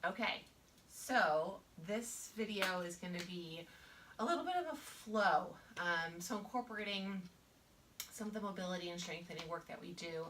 Okay, so this video is going to be a little bit of a flow. So incorporating some of the mobility and strengthening work that we do,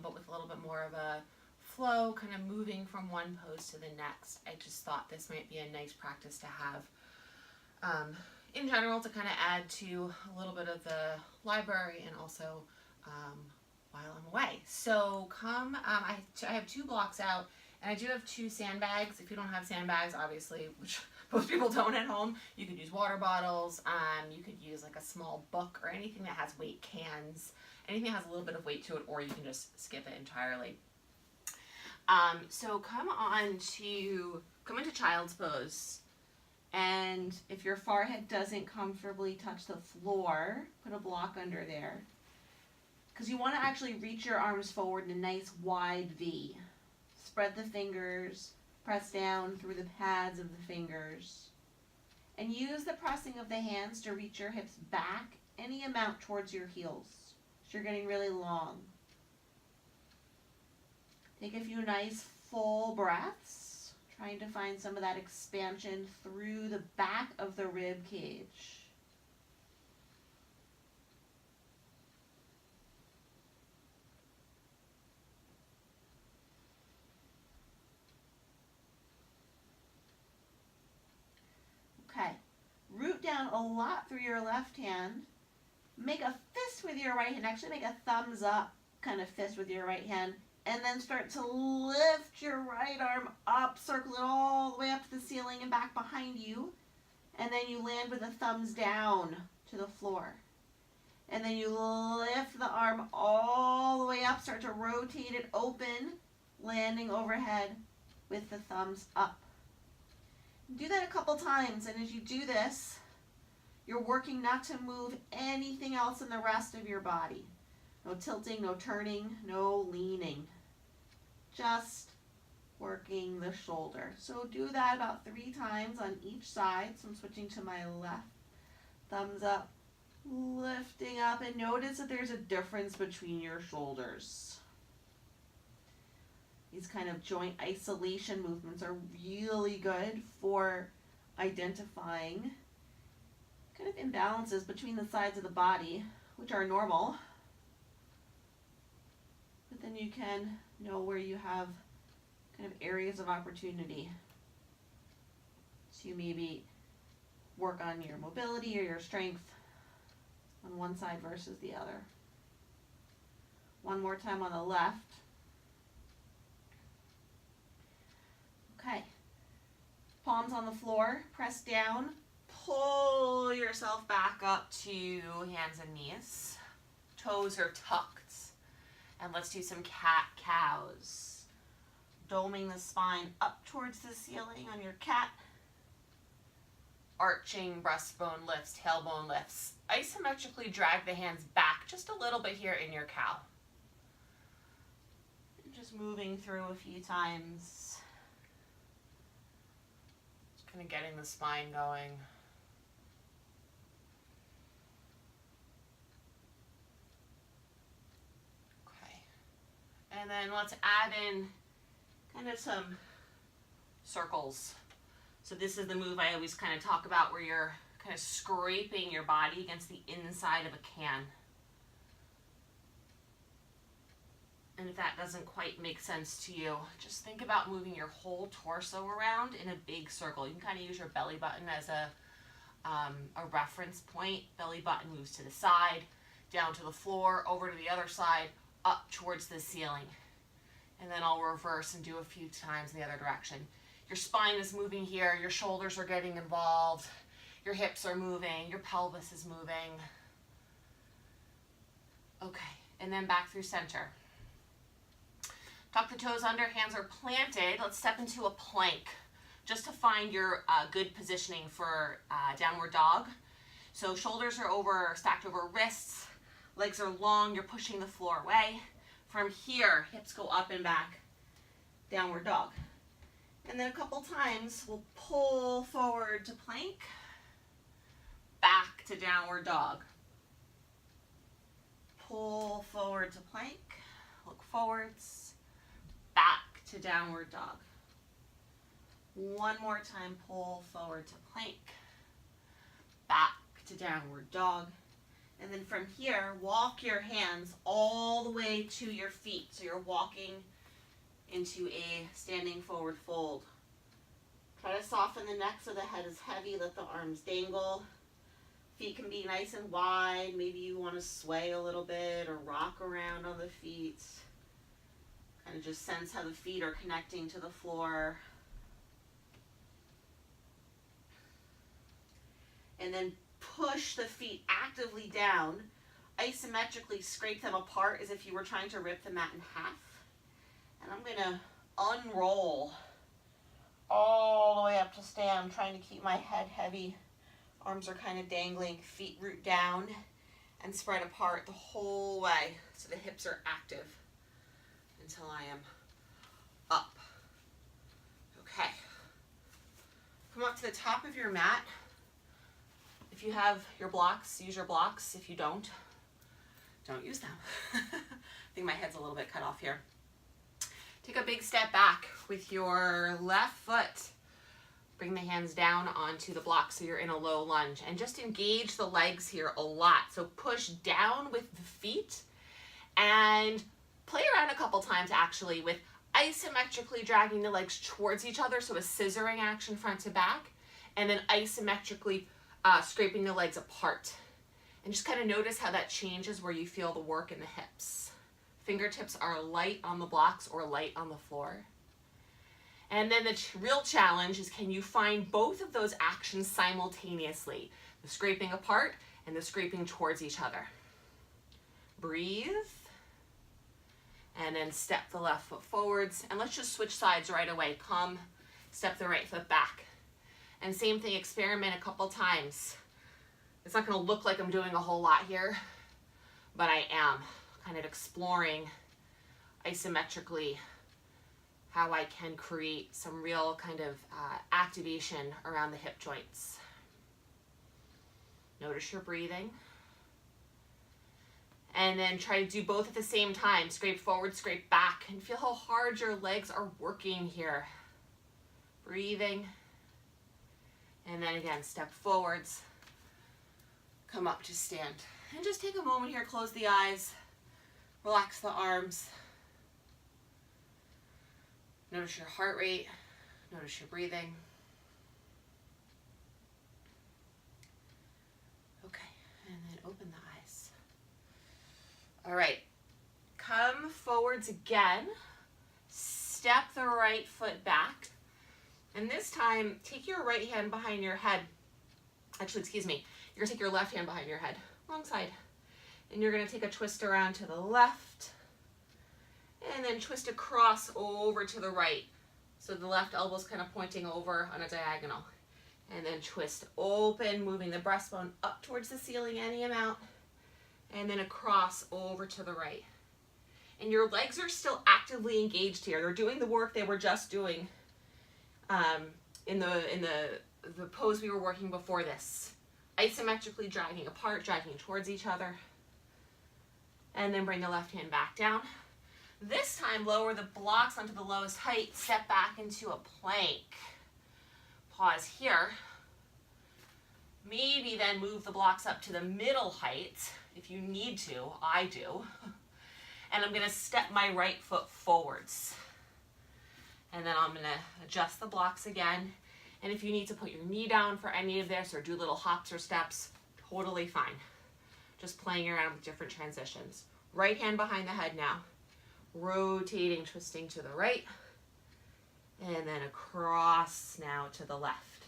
but with a little bit more of a flow, kind of moving from one pose to the next. I just thought this might be a nice practice to have in general, to kind of add to a little bit of the library and also while I'm away. So I have 2 blocks out, and I do have 2 sandbags. If you don't have sandbags, obviously, which most people don't at home, you could use water bottles. You could use like a small book or anything that has weight, cans, anything that has a little bit of weight to it, or you can just skip it entirely. So come into child's pose. And if your forehead doesn't comfortably touch the floor, put a block under there. Because you want to actually reach your arms forward in a nice wide V. Spread the fingers, press down through the pads of the fingers. And use the pressing of the hands to reach your hips back any amount towards your heels. So you're getting really long. Take a few nice full breaths, trying to find some of that expansion through the back of the rib cage. Okay, root down a lot through your left hand. Make a fist with your right hand. Actually make a thumbs up kind of fist with your right hand. And then start to lift your right arm up, circle it all the way up to the ceiling and back behind you. And then you land with a thumbs down to the floor. And then you lift the arm all the way up, start to rotate it open, landing overhead with the thumbs up. Do that a couple times, and as you do this, you're working not to move anything else in the rest of your body. No tilting, no turning, no leaning. Just working the shoulder. So do that about 3 times on each side. So I'm switching to my left. Thumbs up, lifting up, and notice that there's a difference between your shoulders. These kind of joint isolation movements are really good for identifying kind of imbalances between the sides of the body, which are normal. But then you can know where you have kind of areas of opportunity to maybe work on your mobility or your strength on one side versus the other. One more time on the left. Okay. Palms on the floor, press down, pull yourself back up to hands and knees. Toes are tucked. And let's do some cat-cows. Doming the spine up towards the ceiling on your cat. Arching breastbone lifts, tailbone lifts. Isometrically drag the hands back just a little bit here in your cow. And just moving through a few times. Just kind of getting the spine going. And then let's add in kind of some circles. So this is the move I always kind of talk about, where you're kind of scraping your body against the inside of a can. And if that doesn't quite make sense to you, just think about moving your whole torso around in a big circle. You can kind of use your belly button as a reference point. Belly button moves to the side, down to the floor, over to the other side, up towards the ceiling. And then I'll reverse and do a few times in the other direction. Your spine is moving here, your shoulders are getting involved, your hips are moving, your pelvis is moving. Okay, and then back through center. Tuck the toes under, hands are planted. Let's step into a plank just to find your good positioning for downward dog. So shoulders are stacked over wrists. Legs are long, you're pushing the floor away. From here, hips go up and back, downward dog. And then a couple times, we'll pull forward to plank, back to downward dog. Pull forward to plank, look forwards, back to downward dog. One more time, pull forward to plank, back to downward dog. And then from here, walk your hands all the way to your feet. So you're walking into a standing forward fold. Try to soften the neck so the head is heavy. Let the arms dangle. Feet can be nice and wide. Maybe you want to sway a little bit or rock around on the feet. Kind of just sense how the feet are connecting to the floor. And then push the feet actively down. Isometrically scrape them apart as if you were trying to rip the mat in half. And I'm going to unroll all the way up to stand. I'm trying to keep my head heavy. Arms are kind of dangling, feet root down and spread apart the whole way so the hips are active until I am up. Okay. Come up to the top of your mat. If you have your blocks, use your blocks. If you don't use them. I think my head's a little bit cut off here. Take a big step back with your left foot. Bring the hands down onto the block so you're in a low lunge. And just engage the legs here a lot. So push down with the feet and play around a couple times actually with isometrically dragging the legs towards each other. So a scissoring action front to back. And then isometrically scraping the legs apart. And just kind of notice how that changes where you feel the work in the hips. Fingertips are light on the blocks or light on the floor. And then the real challenge is, can you find both of those actions simultaneously? The scraping apart and the scraping towards each other. Breathe. And then step the left foot forwards. And let's just switch sides right away. Come, step the right foot back. And same thing, experiment a couple times. It's not going to look like I'm doing a whole lot here, but I am kind of exploring isometrically how I can create some real kind of activation around the hip joints. Notice your breathing. And then try to do both at the same time. Scrape forward, scrape back, and feel how hard your legs are working here. Breathing. And then again, step forwards. Come up to stand. And just take a moment here, close the eyes. Relax the arms. Notice your heart rate. Notice your breathing. Okay, and then open the eyes. All right, come forwards again. Step the right foot back. And this time, take your right hand behind your head. Actually, excuse me. You're gonna take your left hand behind your head. Wrong side. And you're gonna take a twist around to the left. And then twist across over to the right. So the left elbow's kind of pointing over on a diagonal. And then twist open, moving the breastbone up towards the ceiling any amount. And then across over to the right. And your legs are still actively engaged here. They're doing the work they were just doing in the pose we were working before this. Isometrically dragging apart, dragging towards each other. And then bring the left hand back down. This time, lower the blocks onto the lowest height, step back into a plank. Pause here. Maybe then move the blocks up to the middle height, if you need to. I do. And I'm gonna step my right foot forwards. And then I'm gonna adjust the blocks again. And if you need to put your knee down for any of this or do little hops or steps, totally fine. Just playing around with different transitions. Right hand behind the head now. Rotating, twisting to the right. And then across now to the left.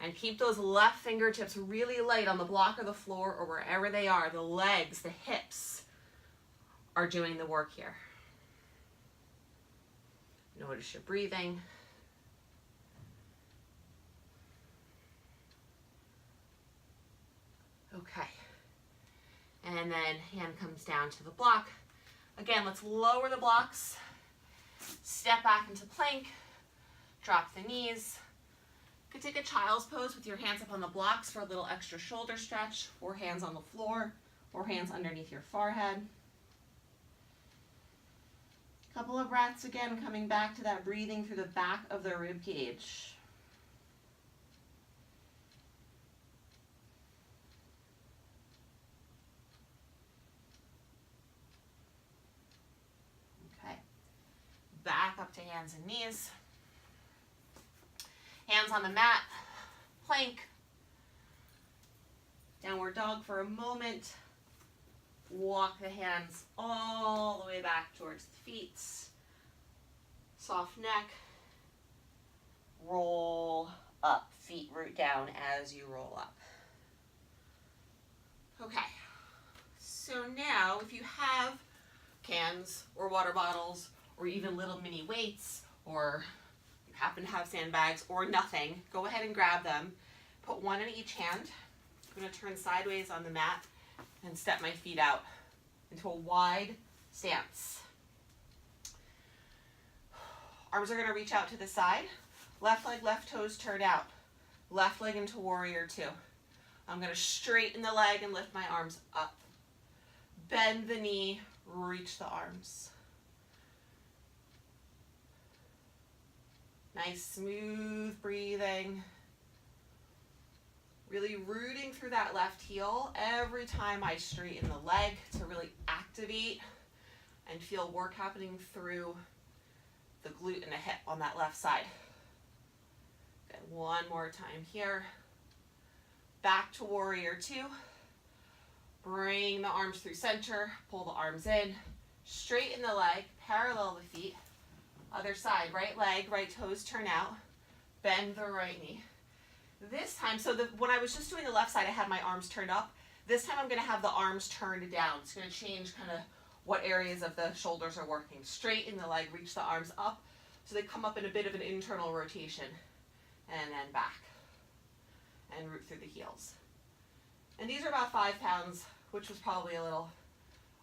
And keep those left fingertips really light on the block or the floor or wherever they are. The legs, the hips are doing the work here. Notice your breathing. Okay. And then hand comes down to the block. Again, let's lower the blocks. Step back into plank. Drop the knees. You could take a child's pose with your hands up on the blocks for a little extra shoulder stretch, or hands on the floor, or hands underneath your forehead. Couple of breaths again, coming back to that breathing through the back of the rib cage. Okay. Back up to hands and knees. Hands on the mat, plank. Downward dog for a moment. Walk the hands all the way back towards the feet. Soft neck. Roll up. Feet root down as you roll up. Okay. So now if you have cans or water bottles or even little mini weights, or you happen to have sandbags or nothing, go ahead and grab them. Put one in each hand. I'm going to turn sideways on the mat and step my feet out into a wide stance. Arms are going to reach out to the side. Left leg, left toes turn out. Left leg into warrior two. I'm going to straighten the leg and lift my arms up. Bend the knee, reach the arms. Nice smooth breathing. Really rooting through that left heel every time I straighten the leg to really activate and feel work happening through the glute and the hip on that left side. Good, one more time here. Back to warrior two. Bring the arms through center, pull the arms in, straighten the leg, parallel the feet. Other side, right leg, right toes turn out, bend the right knee. This time, so when I was just doing the left side, I had my arms turned up. This time I'm going to have the arms turned down. It's going to change kind of what areas of the shoulders are working. Straighten the leg, reach the arms up, so they come up in a bit of an internal rotation. And then back. And root through the heels. And these are about 5 pounds, which was probably a little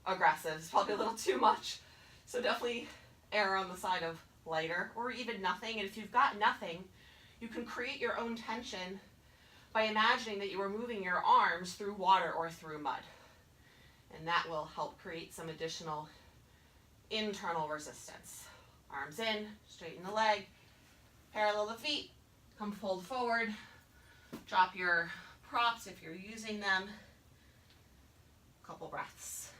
aggressive. It's probably a little too much. So definitely err on the side of lighter or even nothing. And if you've got nothing, you can create your own tension by imagining that you are moving your arms through water or through mud. And that will help create some additional internal resistance. Arms in, straighten the leg, parallel the feet, come fold forward, drop your props if you're using them. Couple breaths.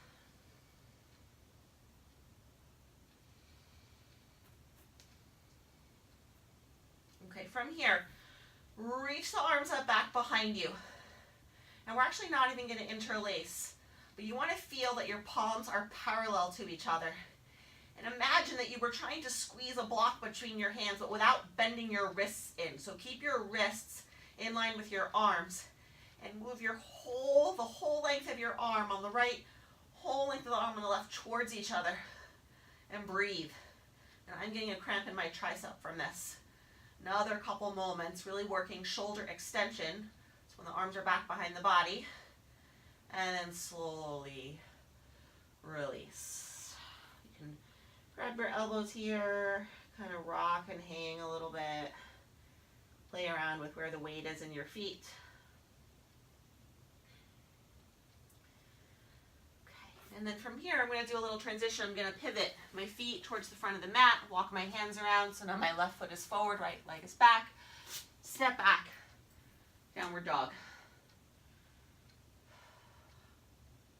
Okay, from here, reach the arms up back behind you. And we're actually not even going to interlace, but you want to feel that your palms are parallel to each other. And imagine that you were trying to squeeze a block between your hands, but without bending your wrists in. So keep your wrists in line with your arms and move the whole length of your arm on the right, whole length of the arm on the left towards each other. And breathe. And I'm getting a cramp in my tricep from this. Another couple moments, really working shoulder extension. So when the arms are back behind the body. And then slowly release. You can grab your elbows here, kind of rock and hang a little bit. Play around with where the weight is in your feet. Okay, and then from here, I'm going to do a little transition. I'm going to pivot my feet towards the front of the mat, walk my hands around. So now my left foot is forward, right leg is back. Step back, downward dog.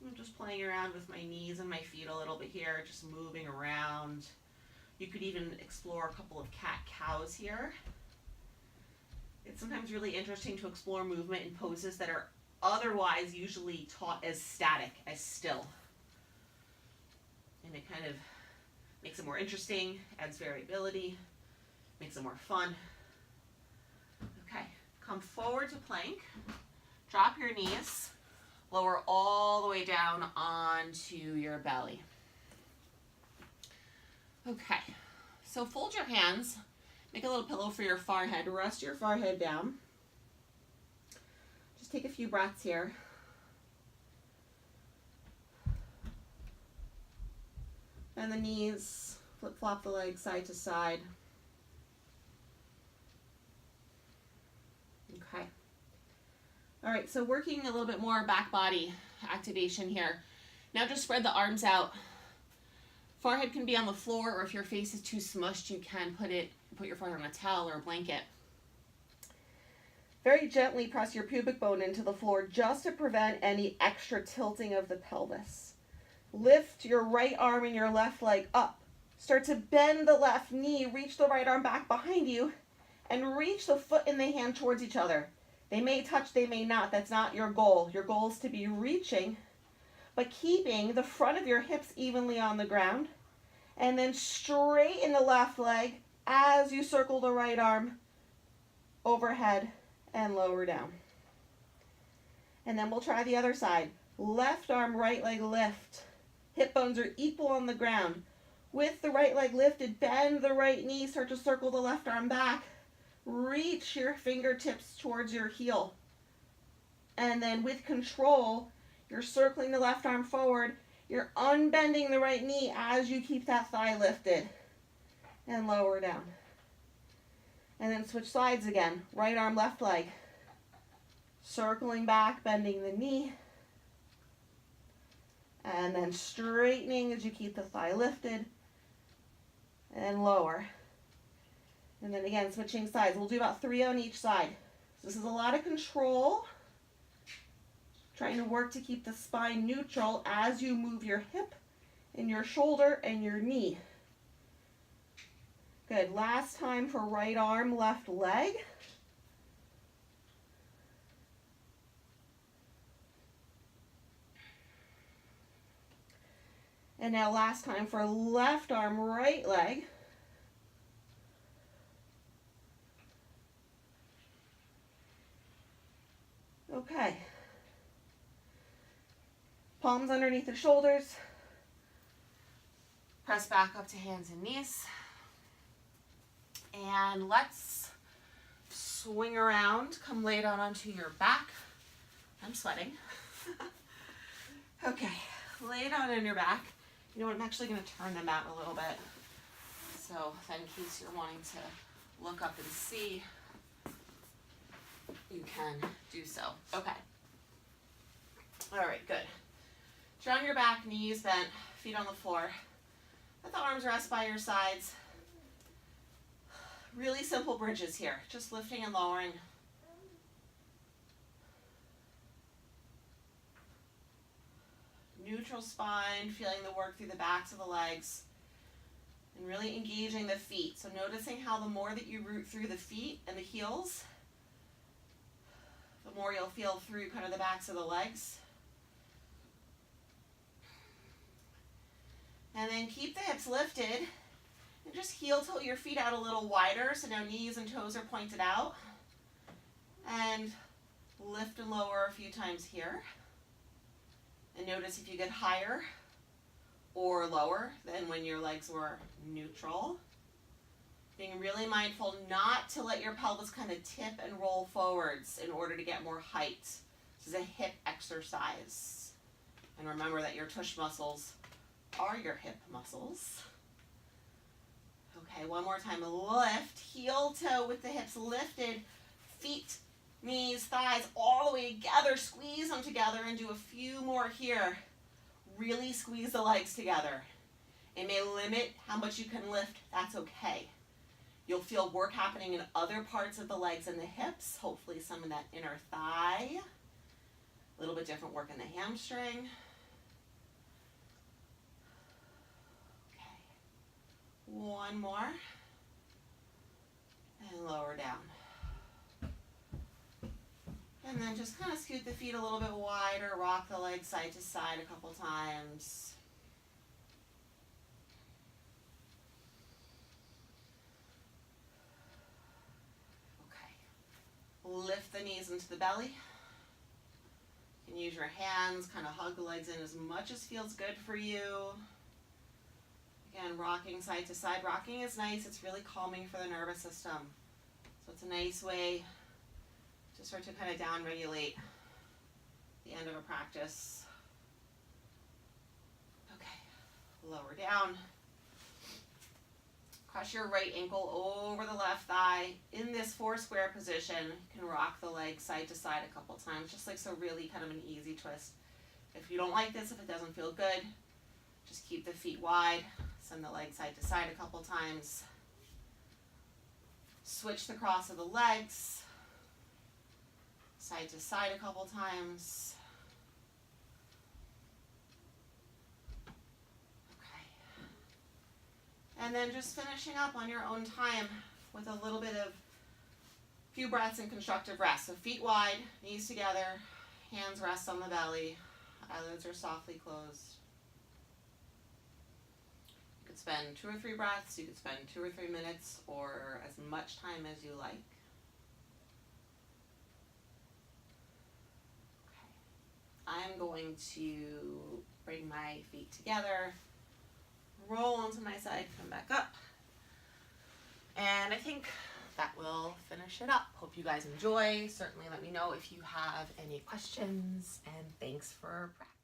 I'm just playing around with my knees and my feet a little bit here, just moving around. You could even explore a couple of cat-cows here. It's sometimes really interesting to explore movement in poses that are otherwise usually taught as static, as still. And it kind of makes it more interesting, adds variability, makes it more fun. Okay, come forward to plank, drop your knees, lower all the way down onto your belly. Okay, so fold your hands, make a little pillow for your forehead, rest your forehead down. Just take a few breaths here. Bend the knees, flip-flop the legs side to side. Okay. All right, so working a little bit more back body activation here. Now just spread the arms out Forehead can be on the floor, or if your face is too smushed, you can put your forehead on a towel or a blanket. Very gently press your pubic bone into the floor just to prevent any extra tilting of the pelvis. Lift your right arm and your left leg up. Start to bend the left knee, reach the right arm back behind you, and reach the foot and the hand towards each other. They may touch, they may not. That's not your goal. Your goal is to be reaching, but keeping the front of your hips evenly on the ground. And then straighten the left leg as you circle the right arm overhead and lower down. And then we'll try the other side. Left arm, right leg lift. Hip bones are equal on the ground. With the right leg lifted, bend the right knee, start to circle the left arm back. Reach your fingertips towards your heel. And then with control, you're circling the left arm forward. You're unbending the right knee as you keep that thigh lifted. And lower down. And then switch sides again. Right arm, left leg. Circling back, bending the knee. And then straightening as you keep the thigh lifted. And lower. And then again, switching sides. We'll do about 3 on each side. So this is a lot of control. Trying to work to keep the spine neutral as you move your hip and your shoulder and your knee. Good. Last time for right arm, left leg. And now last time for left arm, right leg. Okay. Palms underneath the shoulders. Press back up to hands and knees. And let's swing around. Come lay down onto your back. I'm sweating. Okay, lay down on your back. You know what, I'm actually going to turn the mat a little bit. So then in case you're wanting to look up and see, you can do so. Okay. All right, good. You're on your back, knees bent, feet on the floor. Let the arms rest by your sides. Really simple bridges here, just lifting and lowering. Neutral spine, feeling the work through the backs of the legs, and really engaging the feet. So noticing how the more that you root through the feet and the heels, the more you'll feel through kind of the backs of the legs. And then keep the hips lifted and just heel tilt your feet out a little wider so now knees and toes are pointed out. And lift and lower a few times here. And notice if you get higher or lower than when your legs were neutral. Being really mindful not to let your pelvis kind of tip and roll forwards in order to get more height. This is a hip exercise. And remember that your tush muscles are your hip muscles. Okay, one more time. Lift, heel toe with the hips lifted, feet, knees, thighs, all the way together. Squeeze them together and do a few more here. Really squeeze the legs together. It may limit how much you can lift. That's okay. You'll feel work happening in other parts of the legs and the hips. Hopefully some of that inner thigh. A little bit different work in the hamstring. Okay. One more. And lower down. And then just kind of scoot the feet a little bit wider, rock the legs side to side a couple times. Okay. Lift the knees into the belly. You can use your hands, kind of hug the legs in as much as feels good for you. Again, rocking side to side. Rocking is nice. It's really calming for the nervous system. So it's a nice way to start to kind of down-regulate the end of a practice. Okay, lower down. Cross your right ankle over the left thigh. In this 4 square position, you can rock the leg side to side a couple times, just like so, really kind of an easy twist. If you don't like this, if it doesn't feel good, just keep the feet wide, Send the leg side to side a couple times. Switch the cross of the legs. Side to side a couple times. Okay. And then just finishing up on your own time with a little bit of few breaths in constructive rest. So feet wide, knees together, hands rest on the belly, eyelids are softly closed. You could spend 2 or 3 breaths, you could spend 2 or 3 minutes, or as much time as you like. I'm going to bring my feet together, roll onto my side, come back up, and I think that will finish it up. Hope you guys enjoy. Certainly let me know if you have any questions, and thanks for practicing.